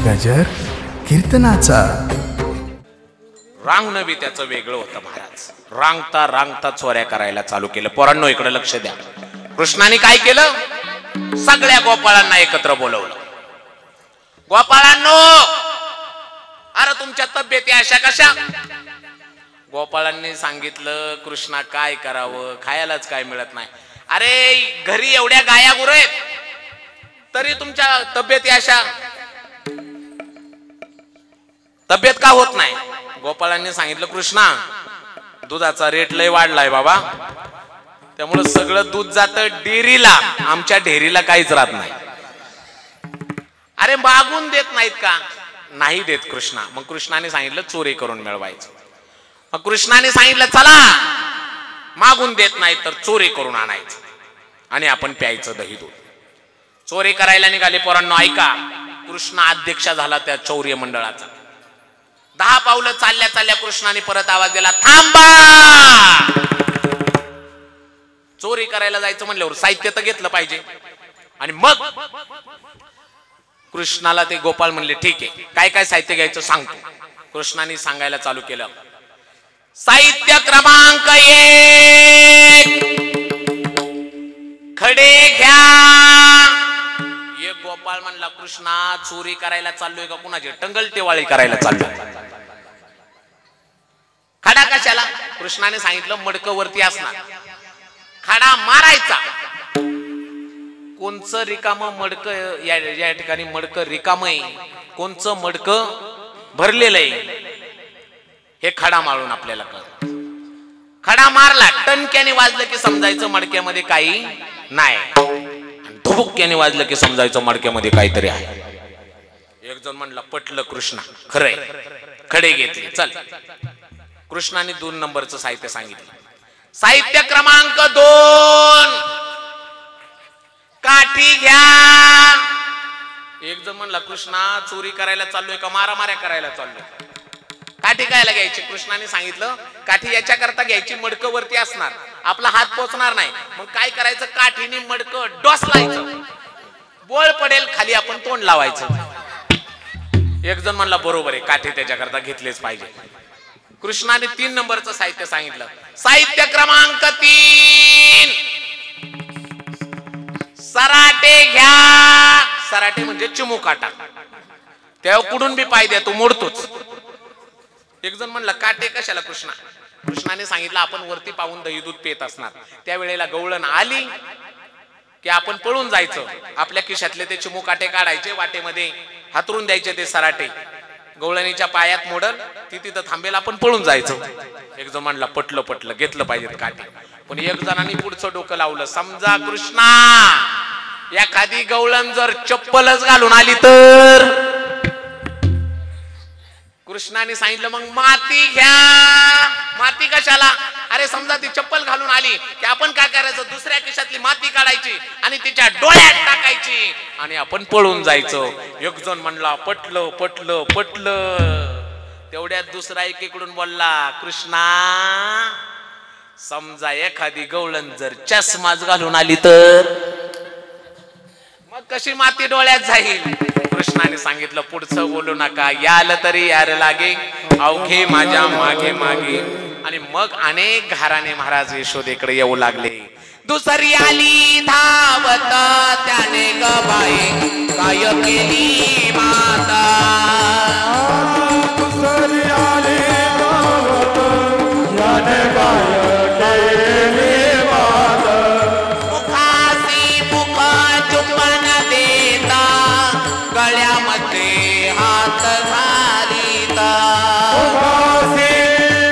गजर कीर्तनाचा. रांग नवी त्याचं वेगळं होतं महाराज. रांगता रांगता चोऱ्या करायला चालू केलं. पोरांनो इकडे लक्ष द्या. कृष्णाने काय केलं? सगळ्या गोपाळांना एकत्र बोलवलं. गोपाळांनो, अरे तुमच्या तब्येती अशा कशा? गोपाळांनी सांगितलं, कृष्णा काय करावं, खायलाच काय मिळत नाही. अरे घरी एवढ्या गाया गुरं आहेत तरी तुमच्या तब्येती अशा, तब्येत का होत नाही? गोपाळांनी सांगितलं, कृष्णा दुधाचा रेट लय वाढलाय बाबा, त्यामुळे सगळं दूध जातं डेअरीला, आमच्या डेअरीला काहीच राहत नाही. अरे मागून देत नाहीत का? नाही देत कृष्णा. मग कृष्णाने सांगितलं चोरी करून मिळवायचं. मग कृष्णाने सांगितलं चला मागून देत नाही तर चोरी करून आणायचं आणि आपण प्यायचं दही दूध. चोरी करायला निघाले. पोरांनो ऐका, कृष्ण अध्यक्ष झाला त्या चौर्य मंडळाचा. 10 पावलं चालल्या चालल्या कृष्णाने परत आवाज दिला, थांबा. चोरी करायला जायचं म्हणल्यावर साहित्य तर घेतलं पाहिजे. आणि मग कृष्णाला ते गोपाळ म्हणले, ठीक आहे काय काय साहित्य घ्यायचं सांगतो. कृष्णाने सांगायला चालू केलं. साहित्य क्रमांक 1 खडे घ्या. एक गोपाळ म्हणला, कृष्णा चोरी करायला चाललोय का कुणाची टंगल टेवाळी करायला चाललोय? खडा कशाला? कृष्णाने सांगितलं मडकं वरती असणार, खडा मारायचा. कोणचं रिकामं मडकं या ठिकाणी मडकं रिकामय, कोणचं मडकं भरलेलं आहे हे खडा मारून आपल्याला कळतं. खडा मारला, टणक्याने वाजलं की समजायचं मडक्यामध्ये काही नाही, धुबुक्याने वाजलं की समजायचं मडक्यामध्ये काहीतरी आहे. एक जण म्हणला, पटलं कृष्णा, खरंय. खडे घेतले. चल, कृष्णाने 2 नंबरचं साहित्य सांगितलं. साहित्य क्रमांक 2 काठी घ्या. एक जण म्हणला, कृष्णा चोरी करायला चाललोय का मारामाऱ्या करायला चाललोय? काठी कायला घ्यायची? कृष्णाने सांगितलं काठी याच्या करता घ्यायची, मडकं वरती असणार, आपला हात पोचणार नाही. मग काय करायचं? काठीने मडकं डोसलायचं, बोळ पडेल खाली, आपण तोंड लावायचं. एक जण म्हणला, बरोबर आहे, काठी त्याच्या करता घेतलेच पाहिजे. कृष्णाने 3 नंबरचं साहित्य सांगितलं. साहित्य क्रमांक 3 सराटे घ्या. सराटे म्हणजे चिमुकाटा. तेव्हा कुठून बी पाय तू मोडतोच. एक जण म्हणला, काटे कशाला कृष्णा? कृष्णाने सांगितलं, आपण वरती पाहून दही दूध पेत असणार, त्यावेळेला गवळण आली की आपण पळून जायचं. आपल्या खिशातले ते चिमुकाटे काढायचे, वाटेमध्ये हातरून द्यायचे ते सराटे. गवळणीच्या पायात मोडल, ती तिथं थांबेल, आपण पळून जायचं. एक जण म्हणला, पटलं पटलं, घेतलं पाहिजेत काटे. पण एक जणांनी पुढचं डोकं लावलं. समजा कृष्णा एखादी गवळण जर चप्पलच घालून आली तर? कृष्णाने सांगितलं, मग माती घ्या. माती कशाला? अरे समजा ती चप्पल घालून आली की आपण काय करायचं? दुसऱ्या खिशातली माती काढायची आणि तिच्या डोळ्यात टाकायची आणि आपण पळून जायचं. एक जण म्हणला, पटलं पटलं पटलं. तेवढ्यात दुसरा एकीकडून बोलला, कृष्णा समजा एखादी गवळण जर चष्माच घालून आली तर? मग कशी माती डोळ्यात जाईल? कृष्णाने सांगितलं, पुढचं बोलू नका, याल तरी यार लागे, अवघे माझ्या मागे मागे. आणि मग अनेक घराणे महाराज यशोदेकडे येऊ लागले. दुसरी आली धावत, त्याने ग बाई काय केली माता. दुसरी आली धावत, त्याने काय केली माता. मुखासी मुख चुंबन देता, गळ्यामध्ये हात घालीता. मुखासी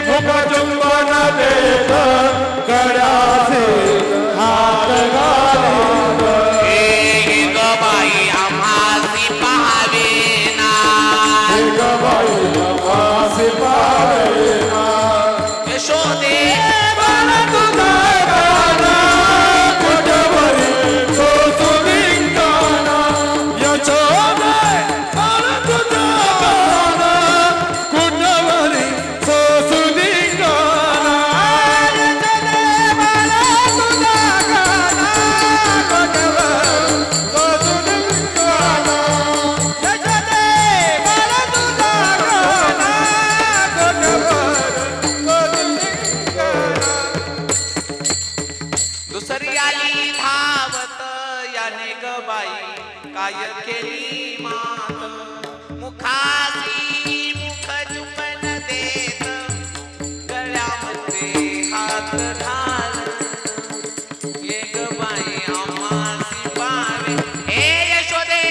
मुख चुंबन देता, गळ्याचे हात घालीता. हे ग बाई आम्हासी पाहावेना, हे ग बाई आम्हासी पाहावेना. यशोदे तो केली मात मुखाशी मुख चुंबन देत गळ्यामध्ये हात घाल ये ग बाई आम्हासी पावे हे यशोदे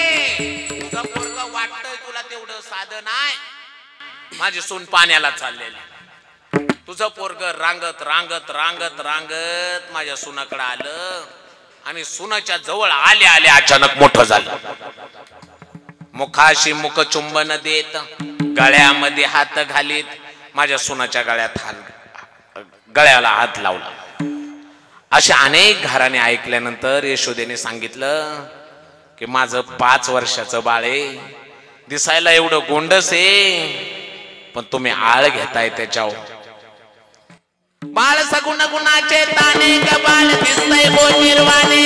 तुझं पोरगं वाटतंय तुला तेवढं साधं नाही माझी सून पाण्याला चाललेली तुझं पोरगं रांगत रांगत रांगत रांगत माझ्या सुनाकडे आलं आणि सुनाच्या जवळ आले आले अचानक मोठं झालं मुखाशी मुख चुंबन देत गळ्यामध्ये हात घालीत माझ्या सुनाच्या गळ्याला हात लावला असे अनेक घराणे ऐकल्यानंतर यशोदेने सांगितलं की माझं 5 वर्षाचं बाळ आहे दिसायला एवढं गोंडस आहे पण तुम्ही आळ घेताय त्याच्यावर बाळ सगुण गुणाचे ताने ग बाळ दिसतंय गोजिरवाणे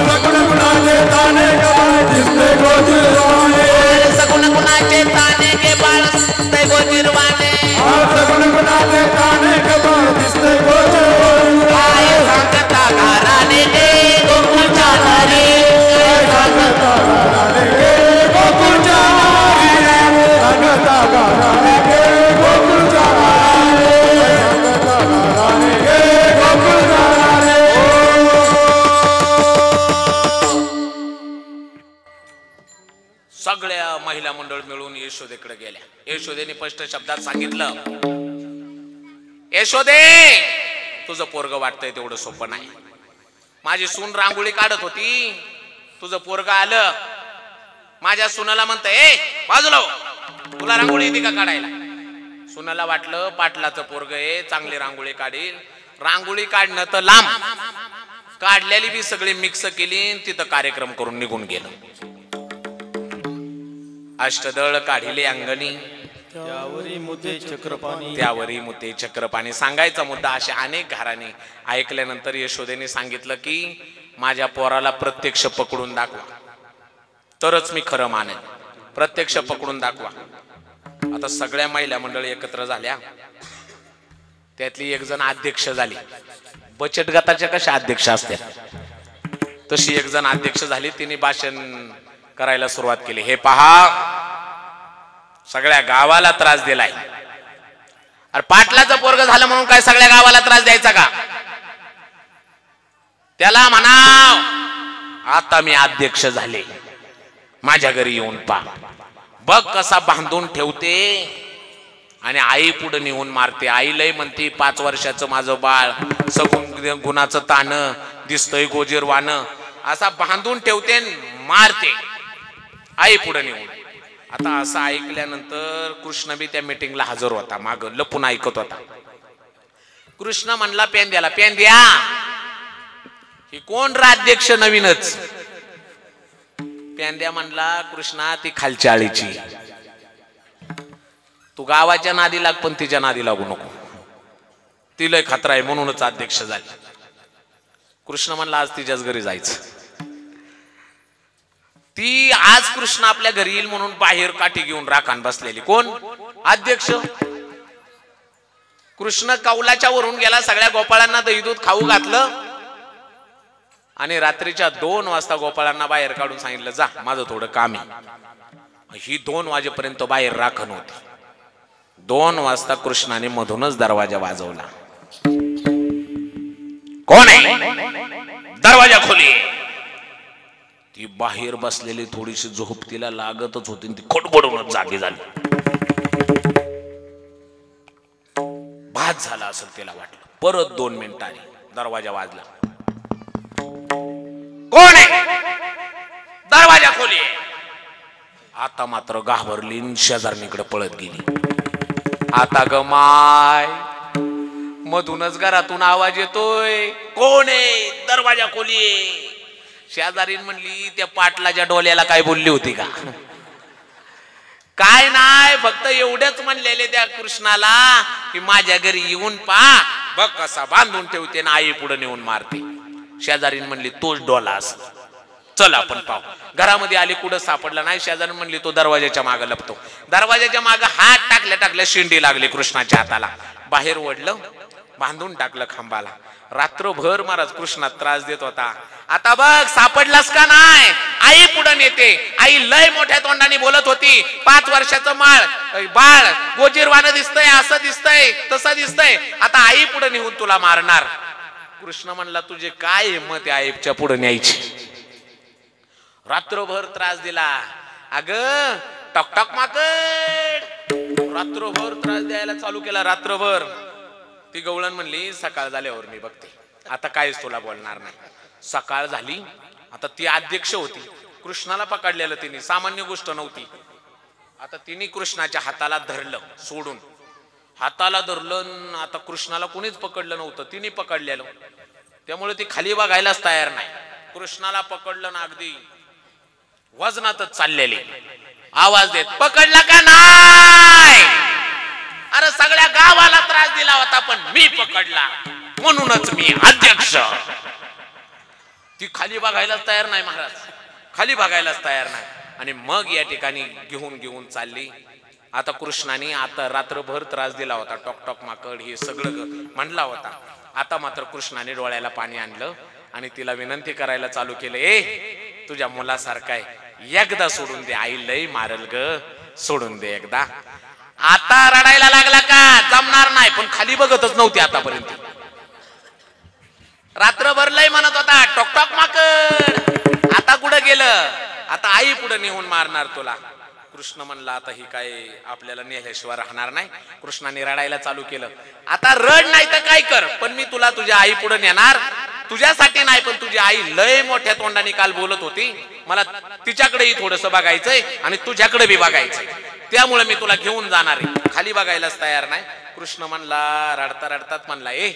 सगुण गुणाचे ताने ग बाळ दिसतंय गोजिरवाणे सगुण गुणाचे ताने ग बाळ दिसतंय गोजिरवाणे सगुण गुणाचे ताने ग बाळ दिसतंय गोजिरवाणे काय सांगता घराने गे गोकुळच्या नारी सांगता घराने गे गोकुळच्या नारी सांगता घराने गे गोकुळच्या सगळ्या महिला मंडळ मिळून यशोदेकडे गेल्या यशोदेने स्पष्ट शब्दात सांगितलं यशोदे तुझं पोरग वाटतंय तेवढं सोपं नाही माझी सून रांगोळी काढत होती तुझं पोरग आलं माझ्या सुनाला म्हणतंय बाजूला तुला रांगोळी येते का काढायला सुनाला वाटलं पाटलाचं पोरग आहे चांगली रांगोळी काढील रांगोळी काढणं तर लांब काढलेली बी सगळी मिक्स केली तिथं कार्यक्रम करून निघून गेलं अष्टदळ काढिले अंगणी त्यावरी मुते चक्रपाणी सांगायचा मुद्दा अशा अनेक घराने ऐकल्यानंतर यशोदेने सांगितलं की माझ्या पोराला प्रत्यक्ष पकडून दाखवा तरच मी खरं मानेन प्रत्यक्ष पकडून दाखवा आता सगळ्या महिला मंडळी एकत्र झाल्या त्यातली एक जण अध्यक्ष झाली बचत गटाच्या कशा अध्यक्ष असतात तशी एक जण अध्यक्ष झाली तिने भाषण करायला सुरुवात केली हे पहा सगळ्या गावाला त्रास दिलाय अरे पाटलाचं पोरग झालं म्हणून काय सगळ्या गावाला त्रास द्यायचा का त्याला म्हणाव आता मी अध्यक्ष झाले माझ्या घरी येऊन पहा बघ कसा बांधून ठेवते आणि आई पुढे नेऊन मारते आई लय म्हणते 5 वर्षाचं माझं बाळ सगुण गुणाचं तान दिसतंय गोजीरवान असा बांधून ठेवते मारते आई पुढे नेऊन आता असं ऐकल्यानंतर कृष्ण बी त्या मीटिंगला हजर होता माग लपून ऐकत होता कृष्ण म्हणला पेंद्याला पेंद्या ही कोण राज्याध्यक्ष नवीनच पेंद्या म्हणला कृष्णा ती खालच्या आळीची तू गावाच्या नादी लाग पण तिच्या नादी लागू नको ती लय खतरा आहे म्हणूनच अध्यक्ष झाली कृष्ण म्हणला आज तिच्याच घरी जायचं ती आज कृष्ण आपल्या घरी येईल म्हणून बाहेर काठी घेऊन राखान बसलेली कोण अध्यक्ष कृष्ण कौलाच्या वरून गेला सगळ्या गोपाळांना दही दूध खाऊ घातलं आणि रात्रीच्या 2 वाजता गोपाळांना बाहेर काढून सांगितलं जा माझं थोडं काम आहे ही 2 वाजेपर्यंत बाहेर राखण होती 2 वाजता कृष्णाने मधूनच दरवाजा वाजवला कोण आहे दरवाजा खोली ती बाहेर बसलेली थोडीशी झोप तिला लागतच होती ती खडबडूनच जागी झाली भात झाला असेल तिला वाटलं परत 2 मिनिटांनी दरवाजा वाजला कोण आहे दरवाजा खोली आता मात्र घाबरली शेजारणीकडे पळत गेली आता ग माय मधूनच घरातून आवाज येतोय कोण आहे दरवाजा खोली शेजारीन म्हणली त्या पाटलाच्या डोल्याला काय बोलली होती का काय नाही फक्त एवढंच म्हणलेले त्या कृष्णाला की माझ्या घरी येऊन पहा बघ कसा बांधून ठेवते ना आई पुढे नेऊन मारते शेजारीन म्हणली तोच डोला असं चल आपण पाहू घरामध्ये आली कुठं सापडला नाही शेजारीन म्हणली तो दरवाजाच्या मागे लपतो दरवाजाच्या मागे हात टाकल्या टाकल्या शिंडी लागली कृष्णाच्या हाताला बाहेर ओढलं बांधून टाकलं खांबाला. रात्रभर महाराज कृष्णा त्रास देत होता. आता बघ सापडलास का नाही. आई पुढे नेते. आई लय मोठ्या तोंडाने बोलत होती. 5 वर्षाचं बाळ गोजीरवानं दिसतंय, असं दिसतंय, तसं दिसतंय. आता आई पुढे नेऊन तुला मारणार. कृष्ण म्हणला तुझे काय हिम्मत आहे आईच्या पुढे न्यायची. रात्रभर त्रास दिला. अग टकटक माकड रात्रभर त्रास द्यायला चालू केला. रात्रभर ती गवळण म्हणली सकाळ झाल्यावर मी बघते, आता काहीच तुला बोलणार नाही. सकाळ झाली. आता ती अध्यक्ष होती. कृष्णाला पकडलेलं तिने, सामान्य गोष्ट नव्हती. आता तिने कृष्णाच्या हाताला धरलं, सोडून हाताला धरलं. आता कृष्णाला कुणीच पकडलं नव्हतं, तिने पकडलेलं. त्यामुळे ती खाली बघायलाच तयार नाही. कृष्णाला पकडलं ना अगदी वजनातच चाललेली. आवाज देत पकडला का नाही. अरे सगळ्या गावाला त्रास दिला होता पण मी पकडला म्हणूनच मी अध्यक्ष. ती खाली बघायलाच तयार नाही महाराज, खाली बघायलाच तयार नाही. आणि मग या ठिकाणी घेऊन चालली. आता कृष्णाने आता रात्रभर त्रास दिला होता. टॉक टॉक माकड हे सगळं म्हणला होता. आता मात्र कृष्णाने डोळ्याला पाणी आणलं आणि तिला विनंती करायला चालू केलं. ए तुझ्या मुलासारखा आहे, एकदा सोडून दे. आई लय मारल ग, सोडून दे एकदा. आता रडायला लागला का जमणार नाही. पण खाली बघतच नव्हती आतापर्यंत. रात्रभर लय म्हणत होता टॉक टॉक माकड. आता कुठं गेलं. आता आई पुढे नेऊन मारणार तुला. कृष्ण म्हणला आता ही काय आपल्याला नेल्याशिवाय राहणार नाही. कृष्णाने रडायला चालू केलं. आता रड नाही तर काय कर, पण मी तुला तुझ्या आई पुढे नेणार. तुझ्यासाठी नाही पण तुझी आई लय मोठ्या तोंडाने काल बोलत होती. मला तिच्याकडेही थोडस बघायचंय आणि तुझ्याकडे बी बघायचंय. त्यामुळे मी तुला घेऊन जाणार आहे. खाली बघायलाच तयार नाही. कृष्ण म्हणला रडता रडतात म्हणला ए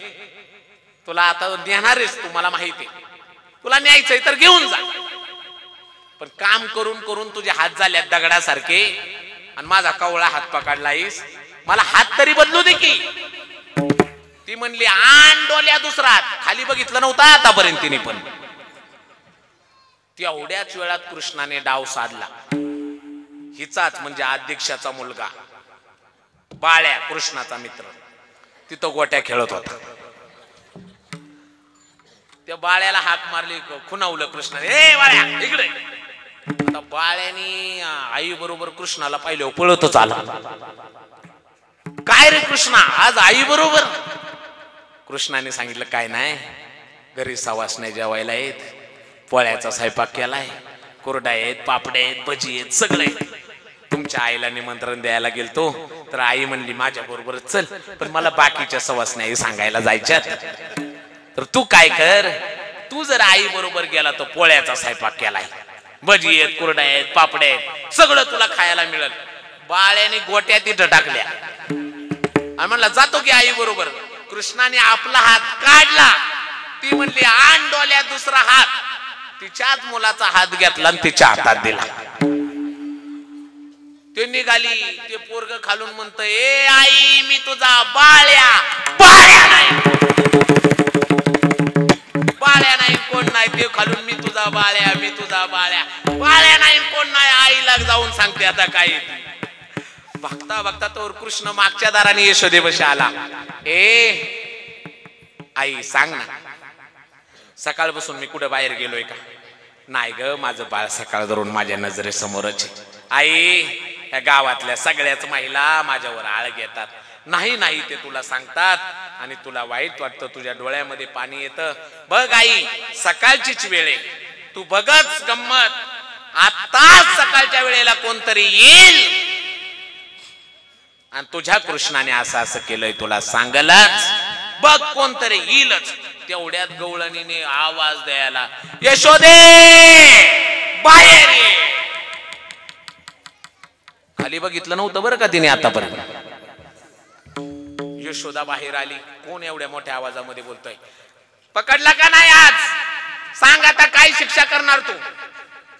तुला आता नेणारच, तू मला माहिती आहे तुला न्यायचंय तर घेऊन जा. पण काम करून करून तुझे हात झाले दगडासारखे आणि माझा कवळा हात पकडलायस. मला हात तरी बदलू दे की. ती म्हणली आण डोल्या दुसरा. खाली बघितलं नव्हतं आतापर्यंत तिने. पण तेवढ्याच वेळात कृष्णाने डाव साधला. हिचाच म्हणजे अध्यक्षाचा मुलगा बाळ्या, कृष्णाचा मित्र, तिथं गोट्या खेळत होता. त्या बाळ्याला हाक मारली, खुणावलं कृष्णाने, ए बाळ्या इकडे. आता बाळ्याने आई बरोबर कृष्णाला पाहिलं, पळतच आला. काय रे कृष्णा आज आई बरोबर. कृष्णाने सांगितलं काय नाही, घरी सवासण्या जेवायला आहेत, पोळ्याचा स्वयंपाक केलाय, कोरडा आहेत, पापडे आहेत, भजी आहेत, सगळे. तुमच्या आईला निमंत्रण द्यायला गेलतो तर आई म्हणली माझ्या बरोबर चल, पण मला बाकीच्या सवासण्याही सांगायला जायच्यात. तर तू काय कर, तू जर आई बरोबर गेला तर पोळ्याचा स्वयंपाक केलाय, भजी आहेत, कोरडा आहेत, पापडे आहेत, सगळं तुला खायला मिळेल. बाळ्याने गोट्या तिथं टाकल्या आणि म्हणला जातो की आई बरोबर. कृष्णाने आपला हात काढला. ती म्हणली आण डोल्या दुसरा हात. तिच्याच मुलाचा हात घेतला आणि तिच्या हातात दिला. ते निघाली. ते पोरग खालून म्हणत, ए आई मी तुझा बाळ्या. बाळ्या नाही, बाळ्या नाही, कोण नाही. ते खालून मी तुझा बाळ्या, मी तुझा बाळ्या. बाळ्या नाही कोण नाही. आईला जाऊन सांगते आता काय. बघता बघता तो कृष्ण मागच्या दाराने यशोदेवशी आला. ए आई सांग ना, सकाळपासून मी कुठे बाहेर गेलोय का. नाही ग, माझं बाळ सकाळ धरून माझ्या नजरेसमोरच. आई या गावातल्या सगळ्याच महिला माझ्यावर आळ घेतात. नाही नाही ते तुला सांगतात आणि तुला वाईट वाटतं, तुझ्या डोळ्यामध्ये पाणी येतं. बघ आई सकाळचीच वेळ आहे, तू बघच गंमत. आताच सकाळच्या वेळेला कोणतरी येईल आणि तुझ्या कृष्णाने असं असं केलंय तुला सांगलच. बघ कोणतरी येईलच. तेवढ्यात गवळणीने आवाज द्यायला, यशोदे बाहेर ये. खाली बघितलं नव्हतं बरं का तिने आतापर्यंत. यशोदा बाहेर आली. कोण एवढ्या मोठ्या आवाजामध्ये बोलतोय. पकडला का नाही आज, सांग आता काय शिक्षा करणार तू.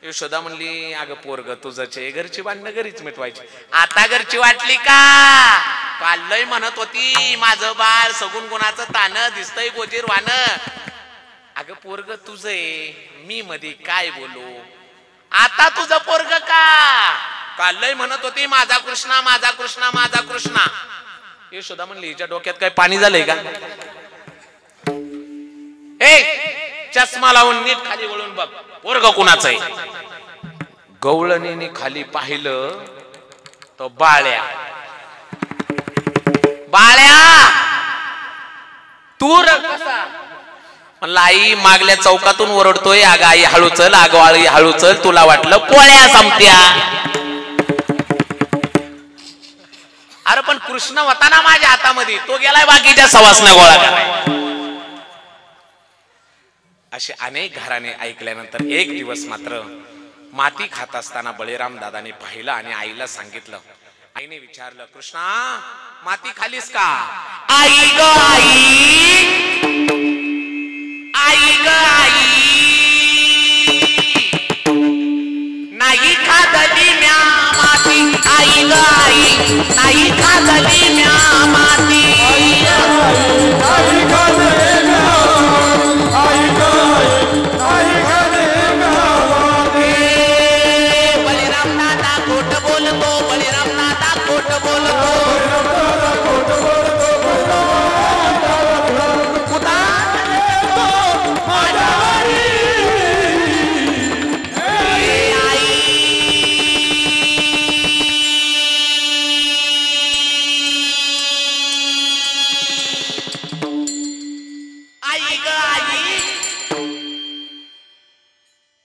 यशोदा म्हणली अगं पोरग तुझंच आहे, घरची भांडणं घरीच मिटवायची. आता घरची वाटली का. काल लय म्हणत होती माझं बाळ सगुण गुणाचं तान दिसतंय गोजीर वान. अगं पोरग तुझं आहे, मी मध्ये काय बोलू. आता तुझं पोरग का. काल लय म्हणत होती माझा कृष्णा, माझा कृष्णा, माझा कृष्णा. यशोदा म्हणली हिच्या डोक्यात काय पाणी झालंय का. चष्मा लावून नीट खाली वळून बघ, पोरग कुणाचं आहे. गवळणीने खाली पाहिलं तो बाळ्या. बाळ्या तू कसा म्हणला, आई मागल्या चौकातून ओरडतोय, अगं आई हळू चल, अगं आई हळू चल, तुला वाटलं पोळ्या संपत्या. अरे पण कृष्ण होता ना माझ्या हातामध्ये, तो गेलाय बाकीच्या सवासना गोळा करायला. असे अनेक घराणे ऐकल्यानंतर एक दिवस मात्र माती खात असताना बळीराम दादाने पाहिलं आणि आईला सांगितलं. आईने विचारलं, कृष्णा माती खालीस का? आई ग आई, आई ग आई, नाही खादली म्या माती. आई ग आई, नाही खादली म्या माती. बळीराम दादा खोट बोलतो, बळीराम दादा खोट बोलतो.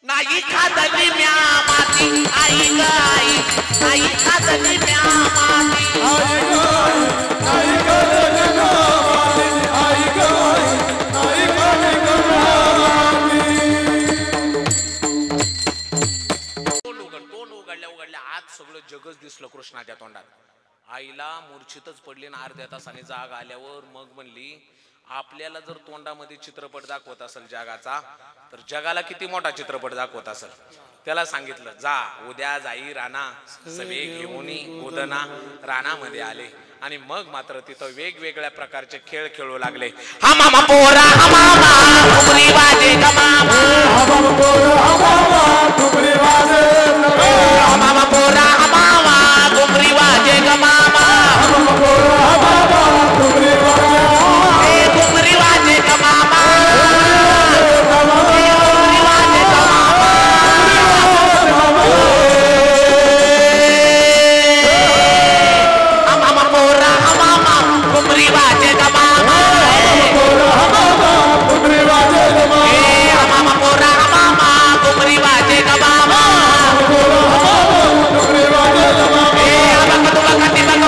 नाही खादली म्या माती. आई ग आई, नाही खादली म्या माती. तोंड उघडल्या आज सगळं जगच दिसलं कृष्णाच्या तोंडात. आईला मूर्छितच पडली ना. अर्ध्या तासाने जाग आल्यावर मग म्हणली, आपल्याला जर तोंडामध्ये चित्रपट दाखवत असेल जगाचा, तर जगाला किती मोठा चित्रपट दाखवत असेल. त्याला सांगितलं, जा उद्या जाई राणा सवे घेऊन उदना. राणामध्ये आले आणि मग मात्र तिथं वेगवेगळ्या प्रकारचे खेळ खेळू लागले. हा मामा पोरा, हा मामा घुमरी वाजे ग मामा. हा मामा पोरा, हा मामा घुमरी वाजे. हा मामा पोरा, हा मामा घुमरी वाजे ग मामा. हा मामा पोरा, हा मामा घुमरी वाजे. घुमरी वाजे ग मामा. घुमरी वाजे ग मामा. हा मामा पोरा, हा मामा घुमरी वाजे ग मामा. हा मामा पोरा, हा मामा घुमरी वाजे ग मामा.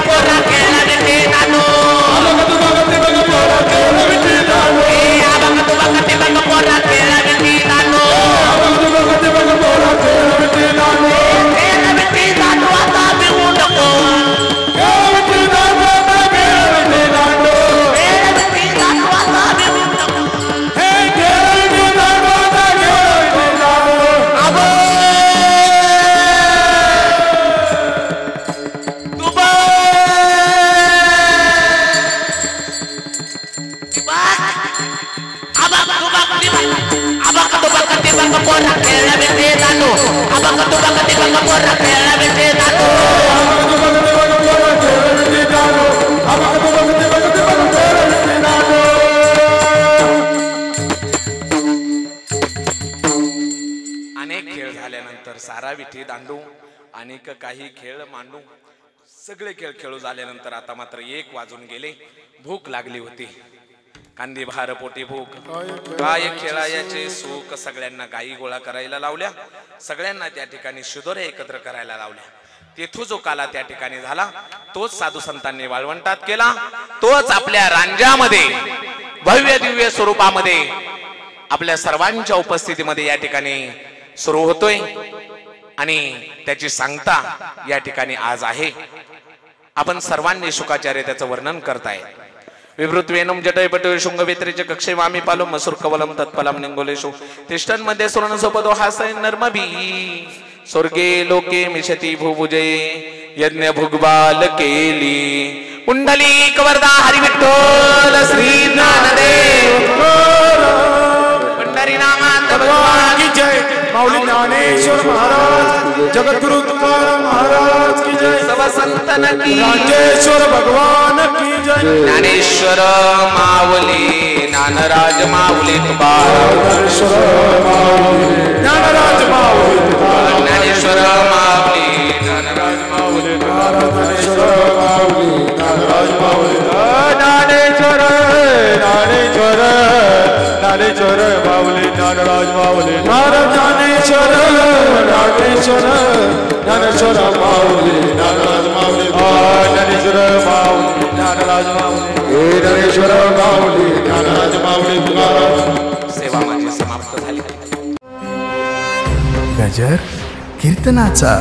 पोरा खेळला देते नानो. पोरा खेळला देते नानो. आता बिहू नको. पोरा खेळला देते नानो. पोरा खेळला देते नानो. अनेक खेळ झाल्यानंतर सारा विठी दांडू अनेक काही खेळ मांडू सगळे खेळ खेळू झाल्यानंतर आता मात्र 1 वाजून गेले. भूक लागली होती. कांदी भार पोटी भूक. काय खेळायचे सुख. सगळ्यांना गायी गोळा करायला लावल्या. सगळ्यांना त्या ठिकाणी शिदोऱ्या एकत्र करायला लावल्या. तेथू जो काला त्या ठिकाणी झाला तोच साधू संतांनी वाळवंटात केला. तोच आपल्या रांजामध्ये भव्य दिव्य स्वरूपामध्ये आपल्या सर्वांच्या उपस्थितीमध्ये या ठिकाणी सुरू होतोय आणि त्याची सांगता या ठिकाणी आज आहे. आपण सर्वांनी शुकाचार्य त्याचं वर्णन करताय. विवृत्वेनम जटय पटय शुंग वेत्रेचे कक्षे वामी पालो मसूर कवलम तत्पलम निंगोलेशु तिष्ठन मध्ये सुरण सोपदो हासय नर्मभी स्वर्गे लोके मिशती भुभुजे यज्ञ भुगबाल केली कुंडली कवरदा हरि विठ्ठल श्री ज्ञानदेव पंढरीनाथ भगवान की जय. माऊली ज्ञानेश्वर महाराज जगद्गुरु तुकाराम महाराज की जय. संतन की राजेश्वर भगवान की जय ज्ञानेश्वर माऊली ज्ञानराज माऊली तुकाराम ज्ञानराज माऊली ज्ञानेश्वर माऊली ज्ञानराज माऊली ज्ञानेश्वर ज्ञानेश्वर ज्ञानेश्वर माऊली ज्ञानराज माऊली ज्ञानेश्वर ज्ञानेश्वर ज्ञानेश्वर माऊली ज्ञानराज माऊली ज्ञानेश्वर माऊली ज्ञानराज माऊली ज्ञानेश्वर माऊली ज्ञानराज माऊली सेवा माझी समाप्त झाली. गजर कीर्तनाचा.